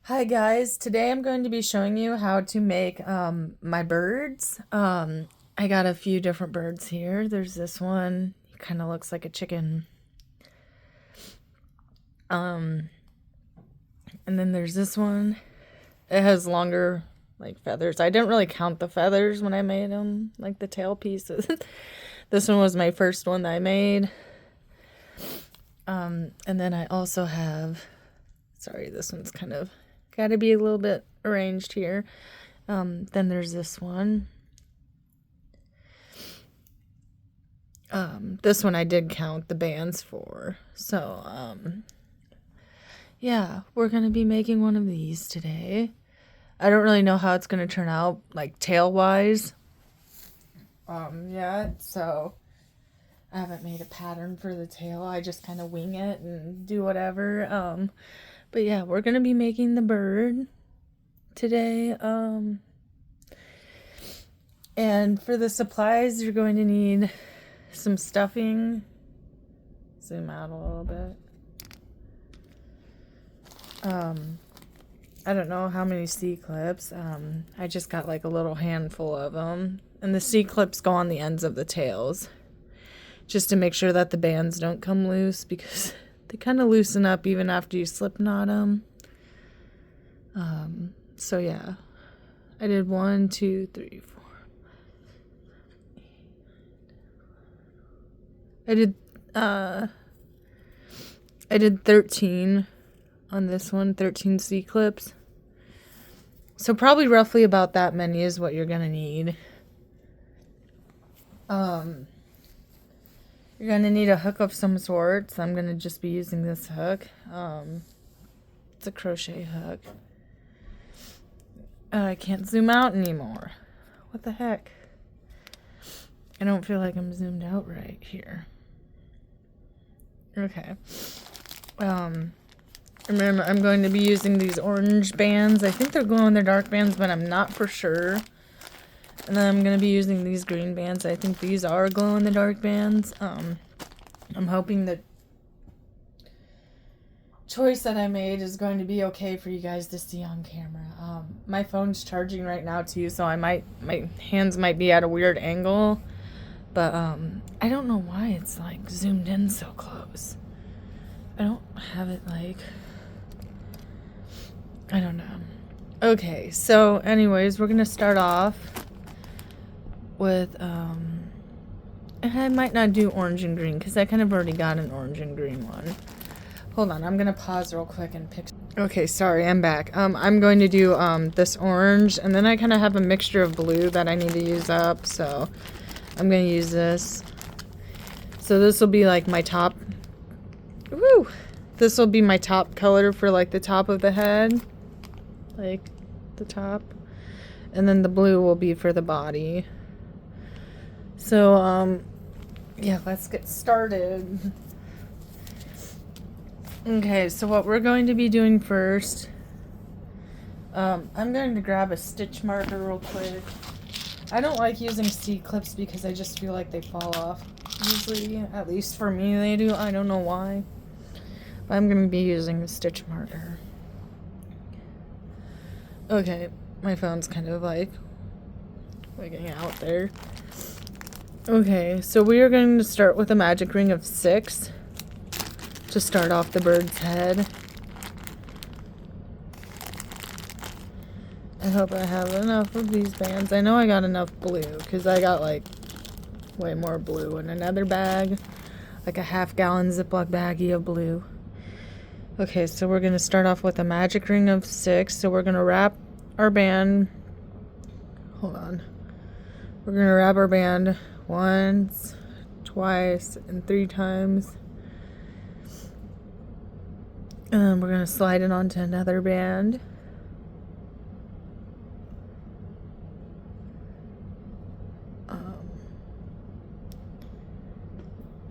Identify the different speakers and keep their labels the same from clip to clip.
Speaker 1: Hi guys, today I'm going to be showing you how to make my birds. I got a few different birds here. There's this one, he kind of looks like a chicken. And then there's this one. It has longer like feathers. I didn't really count the feathers when I made them, like the tail pieces. This one was my first one that I made. And then I also have, sorry, this one's kind of got to be a little bit arranged here. Then there's this one. This one I did count the bands for. So, yeah, we're going to be making one of these today. I don't really know how it's going to turn out, like tail-wise, yet. So, I haven't made a pattern for the tail. I just kind of wing it and do whatever. But yeah, we're going to be making the bird today. And for the supplies, you're going to need some stuffing. Zoom out a little bit. I don't know how many C-clips. I just got like a little handful of them. And the C-clips go on the ends of the tails, just to make sure that the bands don't come loose, because they kind of loosen up even after you slip knot them. So yeah, I did 1, 2, 3, 4. I did 13 on this one, 13 C-clips. So probably roughly about that many is what you're gonna need. You're gonna need a hook of some sort. So I'm gonna just be using this hook. It's a crochet hook. I can't zoom out anymore. What the heck? I don't feel like I'm zoomed out right here. Okay. Remember, I'm going to be using these orange bands. I think they're glow-in-the-dark bands, but I'm not for sure. And then I'm going to be using these green bands. I think these are glow-in-the-dark bands. I'm hoping the choice that I made is going to be okay for you guys to see on camera. My phone's charging right now too, so my hands might be at a weird angle. But I don't know why it's like zoomed in so close. I don't have it like, I don't know. Okay, so anyways, we're gonna start off with I might not do orange and green because I kind of already got an orange and green one. Hold on, I'm gonna pause real quick and pick. Okay, sorry, I'm back. I'm going to do this orange, and then I kind of have a mixture of blue that I need to use up, so I'm gonna use this. So this will be like my top. Woo! This will be my top color for like the top of the head, like the top, and then the blue will be for the body. So yeah, let's get started. Okay, so what we're going to be doing first, I'm going to grab a stitch marker real quick. I don't like using C-clips because I just feel like they fall off usually. At least for me they do. I don't know why. But I'm going to be using a stitch marker. Okay, my phone's kind of like wigging out there. Okay, so we are going to start with a magic ring of 6 to start off the bird's head. I hope I have enough of these bands. I know I got enough blue because I got like way more blue in another bag, like a half-gallon Ziploc baggie of blue. Okay, so we're going to start off with a magic ring of 6. So we're going to wrap our band. Hold on. We're going to wrap our band once, twice, and 3 times. And then we're going to slide it onto another band.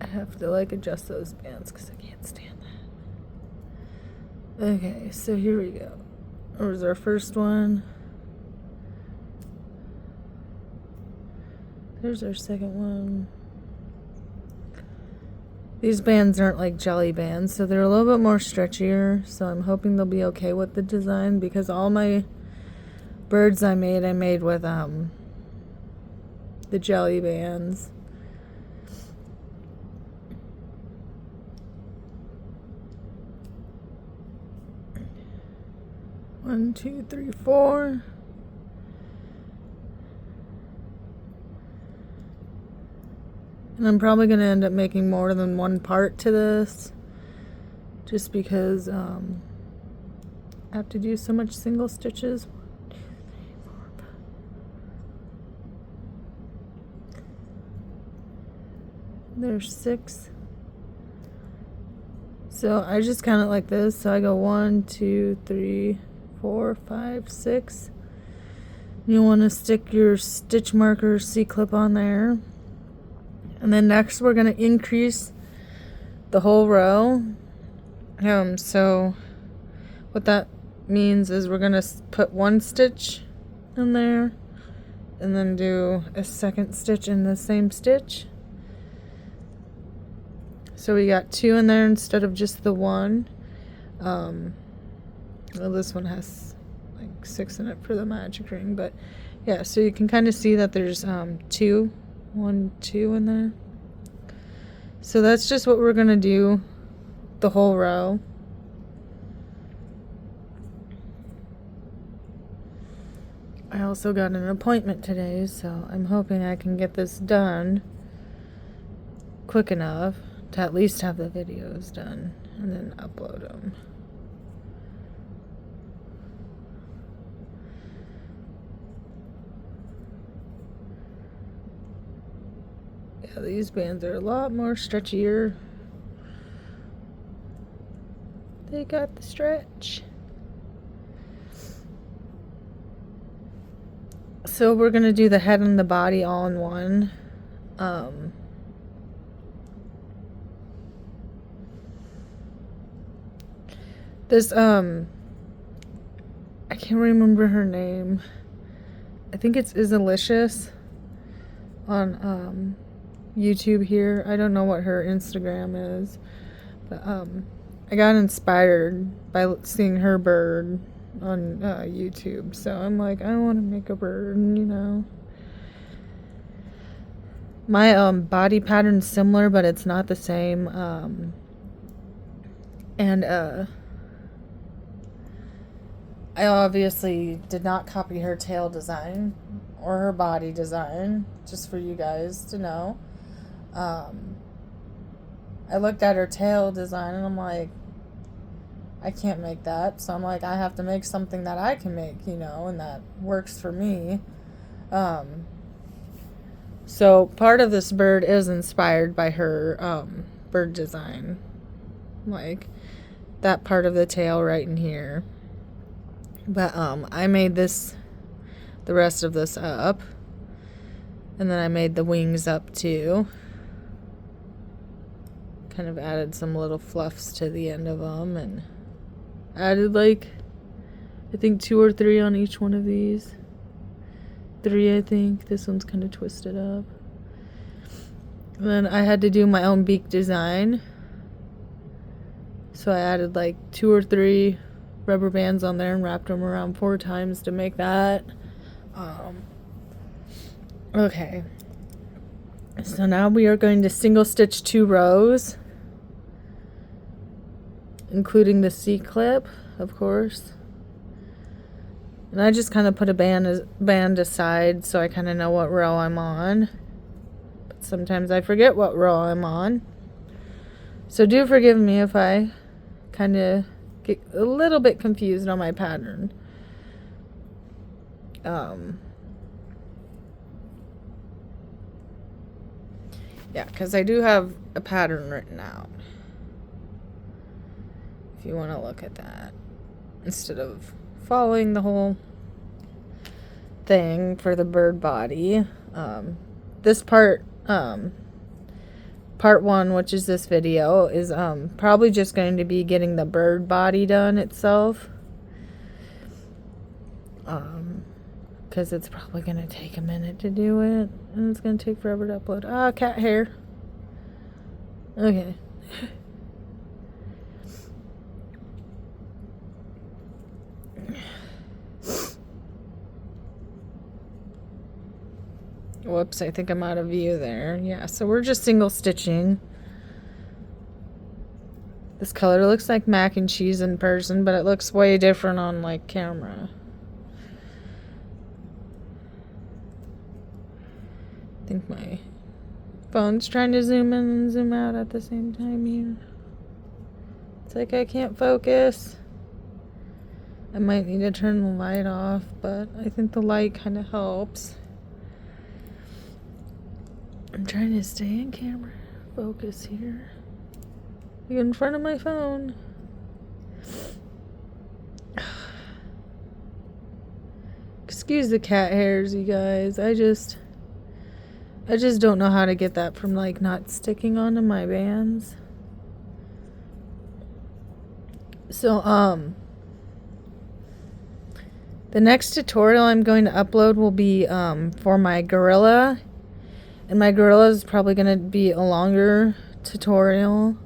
Speaker 1: I have to like adjust those bands because I can't stand that. Okay, so here we go. There's our first one. There's our second one. These bands aren't like jelly bands, so they're a little bit more stretchier, so I'm hoping they'll be okay with the design, because all my birds I made with the jelly bands. One, two, three, four. And I'm probably going to end up making more than one part to this, just because I have to do so much single stitches. 1, 2, 3, 4, 5. There's 6. So I just count it like this. So I go 1, 2, 3, 4, 5, 6. You want to stick your stitch marker C-clip on there. And then next we're going to increase the whole row. So what that means is we're going to put 1 stitch in there and then do a 2nd stitch in the same stitch. So we got 2 in there instead of just the 1. Well, this one has like 6 in it for the magic ring, but yeah, so you can kind of see that there's 2, 1, 2 in there. So that's just what we're gonna do the whole row. I also got an appointment today, so I'm hoping I can get this done quick enough to at least have the videos done and then upload them. Yeah, these bands are a lot more stretchier. They got the stretch. So we're gonna do the head and the body all in one. This I can't remember her name. I think it's Isalicious on YouTube here. I don't know what her Instagram is, but I got inspired by seeing her bird on YouTube, so I'm like, I want to make a bird, you know. My body pattern's similar, but it's not the same. And I obviously did not copy her tail design or her body design, just for you guys to know. I looked at her tail design and I'm like, I can't make that. So I'm like, I have to make something that I can make, you know, and that works for me. So part of this bird is inspired by her bird design. Like that part of the tail right in here. But I made the rest of this up. And then I made the wings up too. Kind of added some little fluffs to the end of them and added like, I think 2 or 3 on each one of these. 3, I think. This one's kind of twisted up. And then I had to do my own beak design. So I added like 2 or 3 rubber bands on there and wrapped them around 4 times to make that. Okay. So now we are going to single stitch 2 rows, including the C-clip, of course. And I just kind of put a band aside so I kind of know what row I'm on. But sometimes I forget what row I'm on. So do forgive me if I kind of get a little bit confused on my pattern. Yeah, because I do have a pattern written out. If you want to look at that. Instead of following the whole thing for the bird body. This part 1, which is this video, is probably just going to be getting the bird body done itself. Because it's probably going to take a minute to do it. And it's going to take forever to upload. Ah, cat hair. Okay. Whoops, I think I'm out of view there. Yeah, so we're just single stitching. This color looks like mac and cheese in person, but it looks way different on like camera. I think my phone's trying to zoom in and zoom out at the same time here. It's like I can't focus. I might need to turn the light off, but I think the light kind of helps. I'm trying to stay in camera focus here. You're in front of my phone. Excuse the cat hairs, you guys. I just don't know how to get that from like not sticking onto my bands. So the next tutorial I'm going to upload will be for my gorilla. And my gorilla is probably going to be a longer tutorial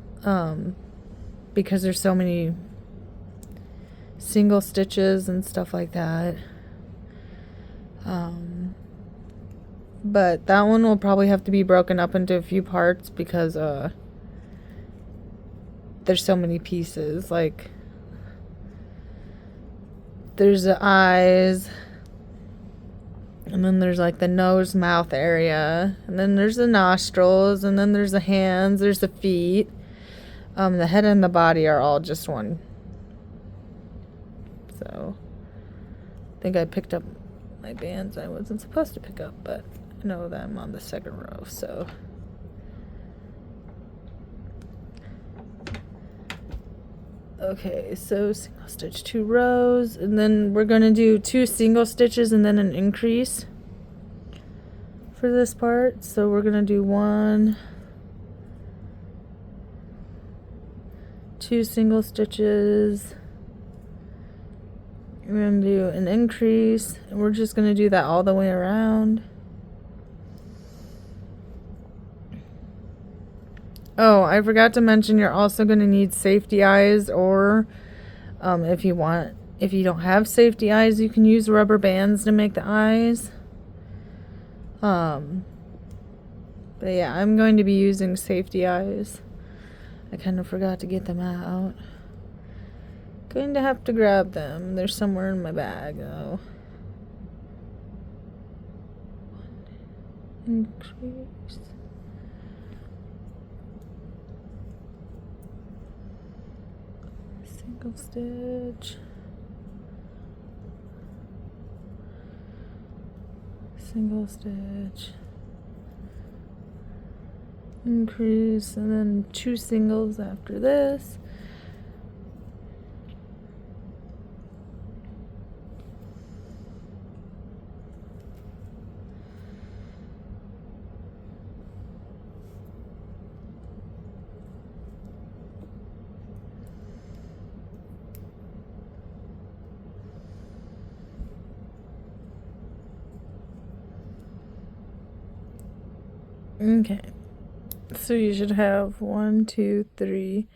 Speaker 1: because there's so many single stitches and stuff like that. But that one will probably have to be broken up into a few parts because there's so many pieces. Like there's the eyes, and then there's like the nose, mouth area, and then there's the nostrils, and then there's the hands, there's the feet. The head and the body are all just one. So I think I picked up my bands I wasn't supposed to pick up, but I know that I'm on the second row, so. Okay, so single stitch 2 rows, and then we're going to do 2 single stitches and then an increase for this part. So we're going to do 1, 2 single stitches. We're going to do an increase, and we're just going to do that all the way around. Oh, I forgot to mention you're also going to need safety eyes, or if you don't have safety eyes, you can use rubber bands to make the eyes. But yeah, I'm going to be using safety eyes. I kind of forgot to get them out. Going to have to grab them. They're somewhere in my bag though. Increase. Single stitch, single stitch, increase, and then 2 singles after this. Okay, so you should have 1, 2, 3,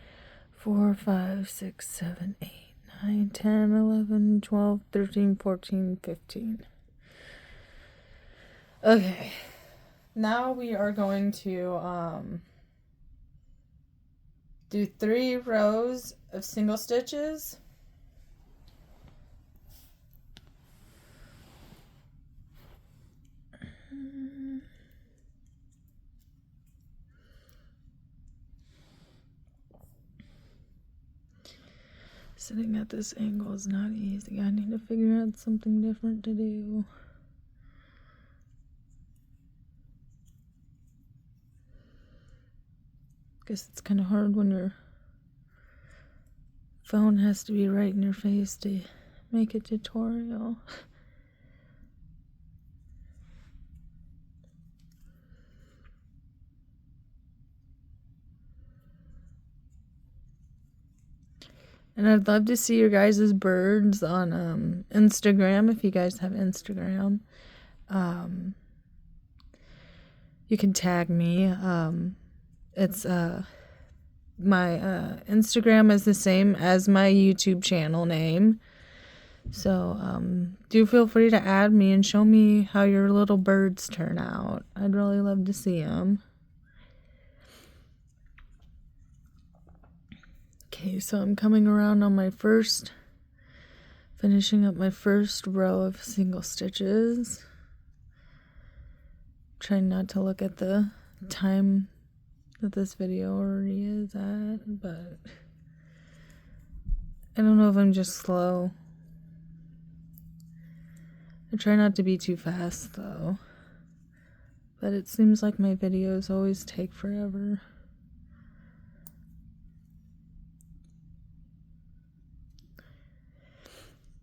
Speaker 1: 4, 5, 6, 7, 8, 9, 10, 11, 12, 13, 14, 15. Okay, now we are going to do 3 rows of single stitches. Sitting at this angle is not easy. I need to figure out something different to do. Guess it's kind of hard when your phone has to be right in your face to make a tutorial. And I'd love to see your guys' birds on Instagram, if you guys have Instagram. You can tag me. It's Instagram is the same as my YouTube channel name. So do feel free to add me and show me how your little birds turn out. I'd really love to see them. Okay, so I'm coming around on finishing up my first row of single stitches. Trying not to look at the time that this video already is at, but I don't know if I'm just slow. I try not to be too fast though, but it seems like my videos always take forever.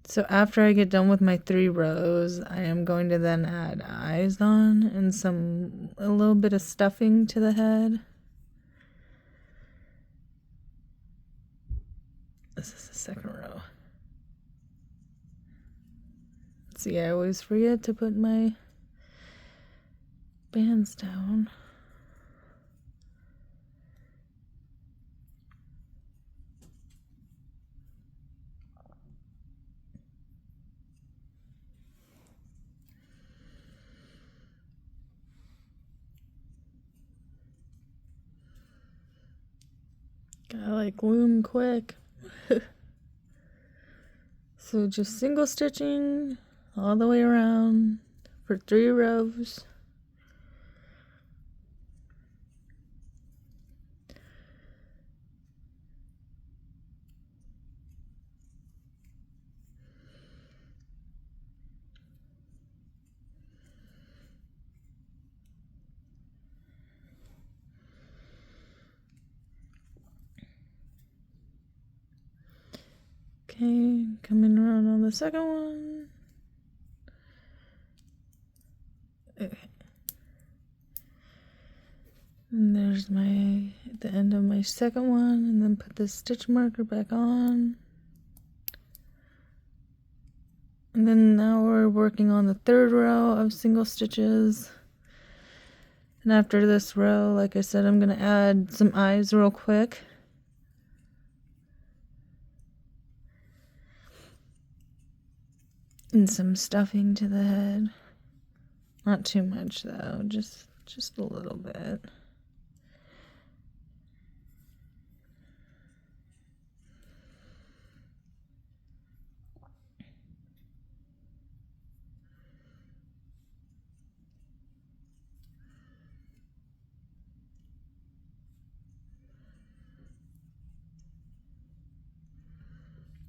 Speaker 1: So after I get done with my 3 rows, I am going to then add eyes on and a little bit of stuffing to the head. This is the second row. See, I always forget to put my bands down. Gotta like loom quick. So just single stitching all the way around for 3 rows. Okay, coming around on the second one. Okay. And there's the end of my second one, and then put the stitch marker back on. And then now we're working on the 3rd row of single stitches. And after this row, like I said, I'm going to add some eyes real quick. And some stuffing to the head. Not too much though, just a little bit.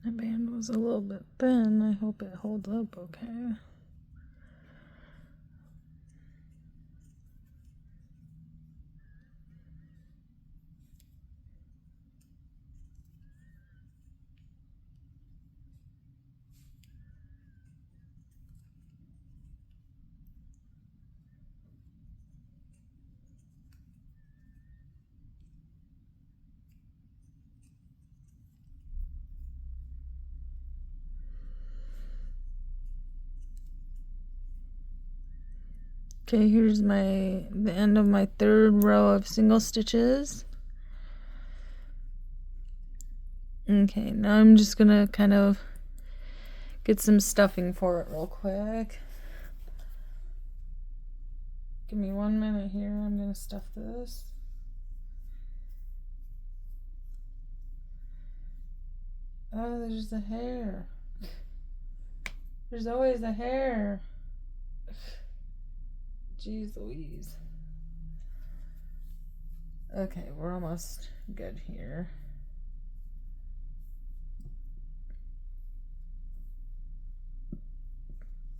Speaker 1: That band was a little bit thin. I hope it holds up okay. Okay, here's the end of my 3rd row of single stitches. Okay, now I'm just gonna kind of get some stuffing for it real quick. Give me 1 minute here, I'm gonna stuff this. Oh, there's the hair. There's always a hair. Jeez Louise. Okay, we're almost good here.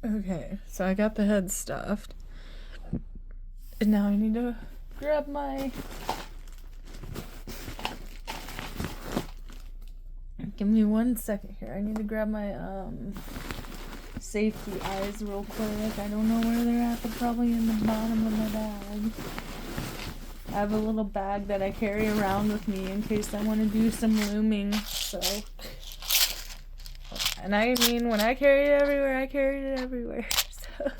Speaker 1: Okay, so I got the head stuffed. And now I need to grab my... Give me 1 second here. I need to grab my safety eyes real quick. I don't know where they're at. They're probably in the bottom of my bag. I have a little bag that I carry around with me in case I want to do some looming. So, and I mean, when I carry it everywhere, I carried it everywhere. So,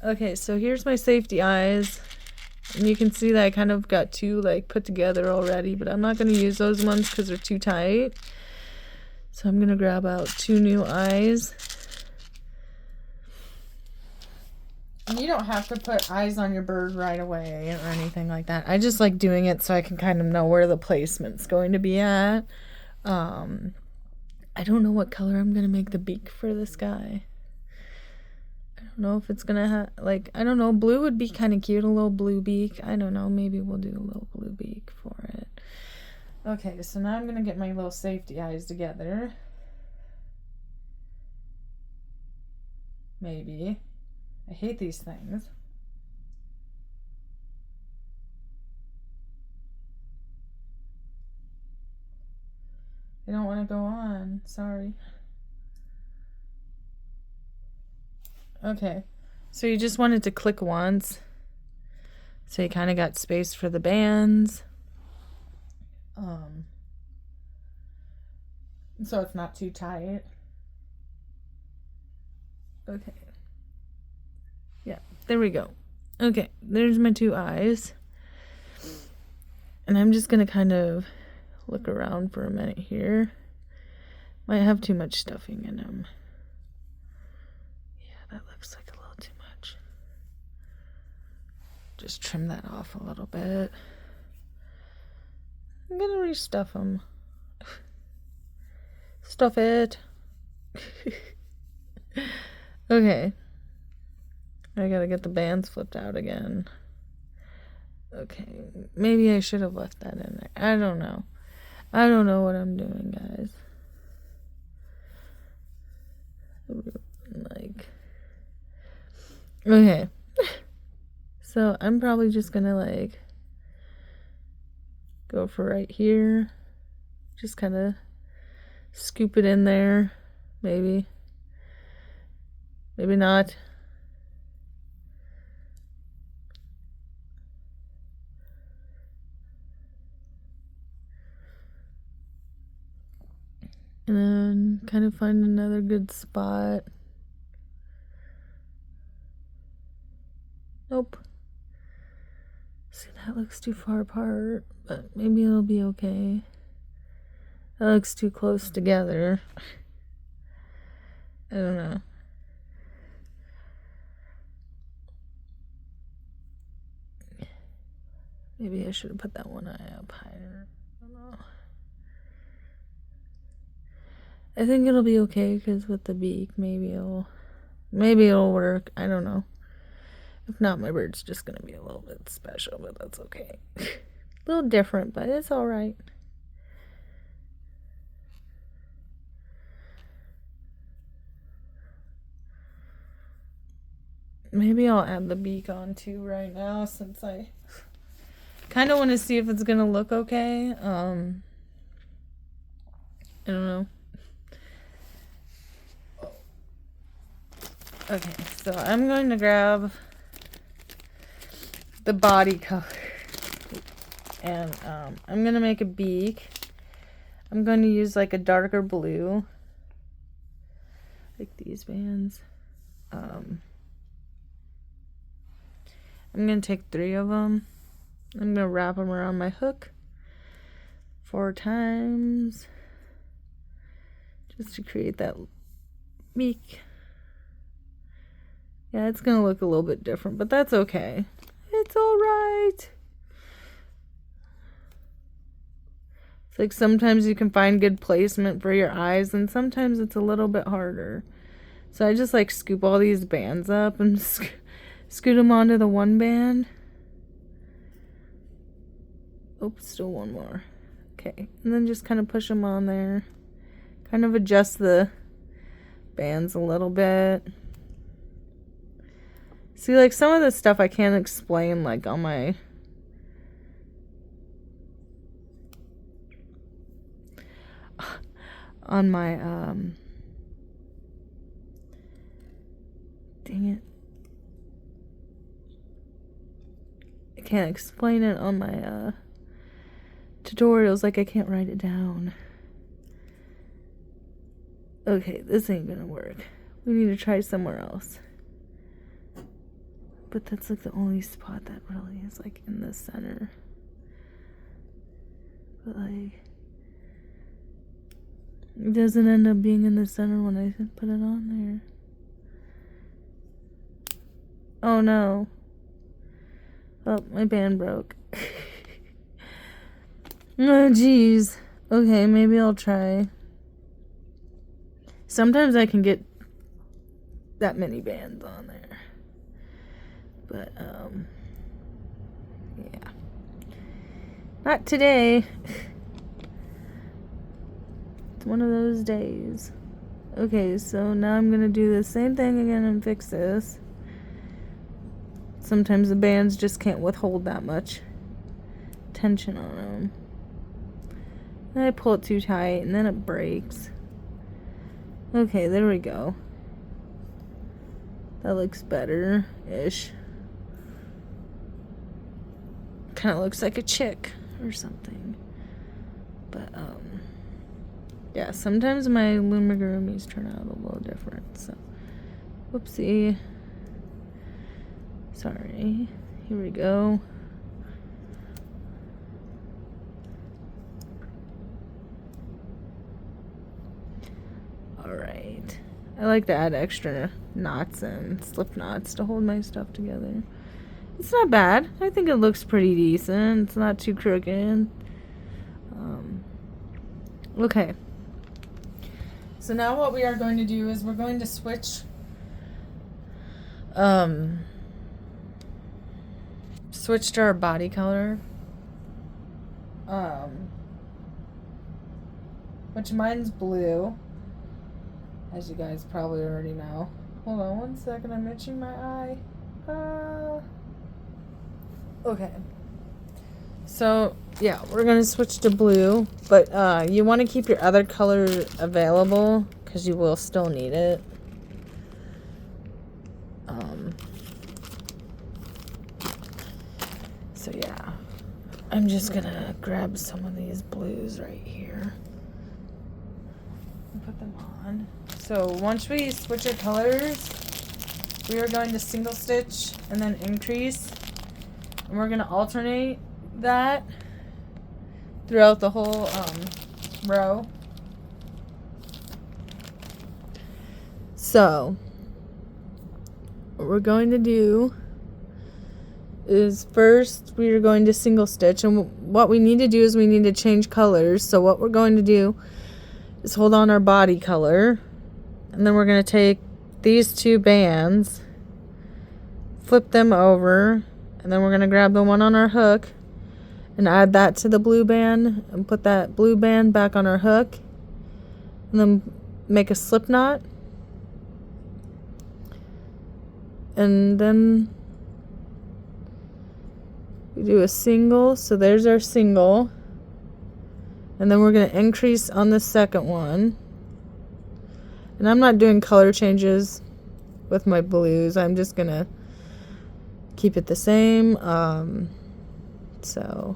Speaker 1: okay, so here's my safety eyes. And you can see that I kind of got two like put together already, but I'm not going to use those ones because they're too tight. So I'm going to grab out 2 new eyes. And you don't have to put eyes on your bird right away or anything like that. I just like doing it so I can kind of know where the placement's going to be at. I don't know what color I'm going to make the beak for this guy. I don't know if it's going to have, like, I don't know, blue would be kind of cute, a little blue beak. I don't know, maybe we'll do a little blue beak for it. Okay, so now I'm going to get my little safety eyes together. Maybe. I hate these things. They don't want to go on. Sorry. Okay. So you just wanted to click once. So you kind of got space for the bands. So it's not too tight. Okay. Yeah, there we go. Okay, there's my 2 eyes. And I'm just going to kind of look around for a minute here. Might have too much stuffing in them. Yeah, that looks like a little too much. Just trim that off a little bit. I'm going to restuff them. Stuff it. Okay. I gotta get the bands flipped out again. Okay. Maybe I should have left that in there. I don't know. I don't know what I'm doing, guys. Like. Okay. So I'm probably just gonna like go for right here. Just kind of scoop it in there. Maybe. Maybe not. And then kind of find another good spot. Nope. See, that looks too far apart, but maybe it'll be okay. That looks too close together. I don't know. Maybe I should have put that one eye up higher. I don't know. I think it'll be okay because with the beak, maybe it'll work. I don't know. If not, my bird's just gonna be a little bit special, but that's okay. A little different, but it's all right. Maybe I'll add the beak on too right now since I kind of want to see if it's gonna look okay. I don't know. Okay, so I'm going to grab the body color and I'm gonna make a beak. I'm going to use like a darker blue, like these bands. I'm going to take 3 of them. I'm going to wrap them around my hook 4 times just to create that beak. Yeah, it's going to look a little bit different, but that's okay. It's all right. It's like sometimes you can find good placement for your eyes and sometimes it's a little bit harder. So I just like scoop all these bands up and scoot them onto the one band. Oh, still one more. Okay, and then just kind of push them on there. Kind of adjust the bands a little bit. See, like some of this stuff I can't explain like on my dang it. I can't explain it on my tutorials, like I can't write it down. Okay, this ain't gonna work. We need to try somewhere else. But that's like the only spot that really is like in the center. But like, it doesn't end up being in the center when I put it on there. Oh no. Oh, my band broke. Oh jeez. Okay, maybe I'll try. Sometimes I can get that many bands on there. But, yeah. Not today. It's one of those days. Okay, so now I'm gonna do the same thing again and fix this. Sometimes the bands just can't withhold that much tension on them. Then I pull it too tight and then it breaks. Okay, there we go. That looks better-ish. Kind of looks like a chick or something. But, yeah, sometimes my lumigurumis turn out a little different, so. Whoopsie. Sorry. Here we go. Alright. I like to add extra knots and slip knots to hold my stuff together. It's not bad. I think it looks pretty decent. It's not too crooked. Okay. So now what we are going to do is we're going to switch to our body color. Which mine's blue. As you guys probably already know. Hold on one second, I'm itching my eye. Okay. So, yeah, we're going to switch to blue. But you want to keep your other color available, because you will still need it. So, yeah. I'm just going to grab some of these blues right here. And put them on. So once we switch our colors, we are going to single stitch and then increase. And we're going to alternate that throughout the whole row. So what we're going to do is first we are going to single stitch, and what we need to do is we need to change colors. So what we're going to do is hold on our body color. And then we're going to take these two bands, flip them over, and then we're going to grab the one on our hook and add that to the blue band and put that blue band back on our hook. And then make a slip knot. And then we do a single. So there's our single. And then we're going to increase on the second one. And I'm not doing color changes with my blues. I'm just going to keep it the same. So,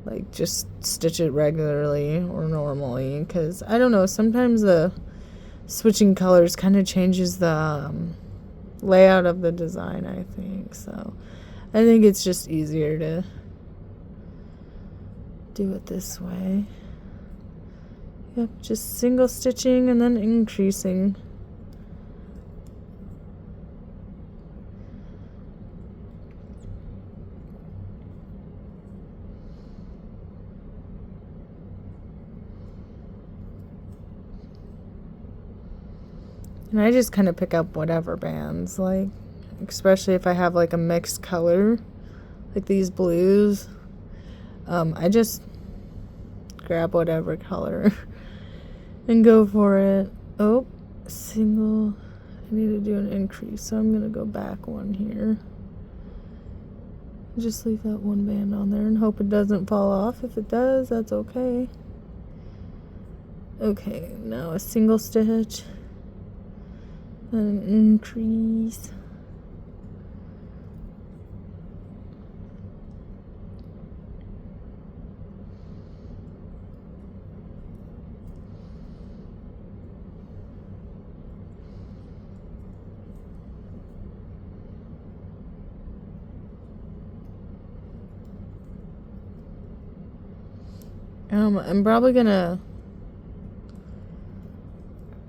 Speaker 1: like, just stitch it regularly or normally. Because, I don't know, sometimes the switching colors kind of changes the layout of the design, I think. So, I think it's just easier to do it this way. Yep, just single stitching and then increasing. And I just kind of pick up whatever bands, like, especially if I have like a mixed color, like these blues. I just grab whatever color and go for it. Oh, single. I need to do an increase, so I'm going to go back one here. Just leave that one band on there and hope it doesn't fall off. If it does, that's okay. Okay, now a single stitch and an increase. I'm probably gonna,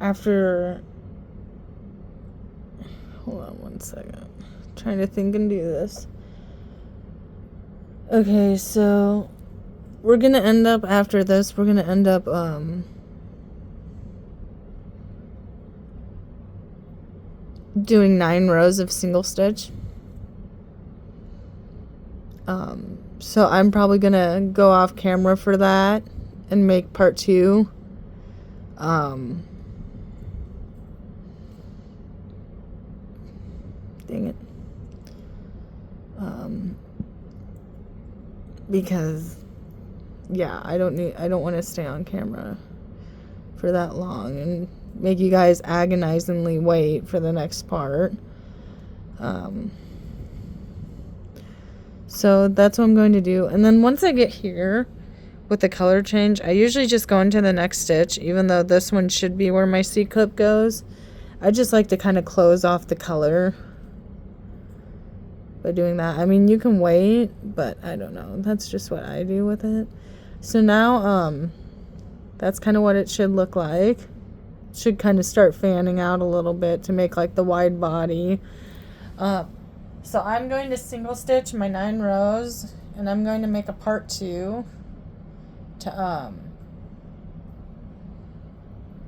Speaker 1: after, hold on one second. I'm trying to think and do this. Okay, so we're gonna end up, after this, we're gonna end up, doing 9 rows of single stitch. So I'm probably gonna go off camera for that and make part 2. Dang it. Because yeah, I don't want to stay on camera for that long and make you guys agonizingly wait for the next part. So that's what I'm going to do. And then once I get here with the color change, I usually just go into the next stitch, even though this one should be where my C-clip goes. I just like to kind of close off the color by doing that. I mean, you can wait, but I don't know. That's just what I do with it. So now, that's kind of what it should look like. It should kind of start fanning out a little bit to make like the wide body. So I'm going to single stitch my 9 rows, and I'm going to make a part 2 to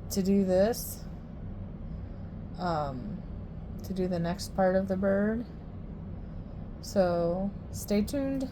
Speaker 1: do this, to do the next part of the bird. So stay tuned.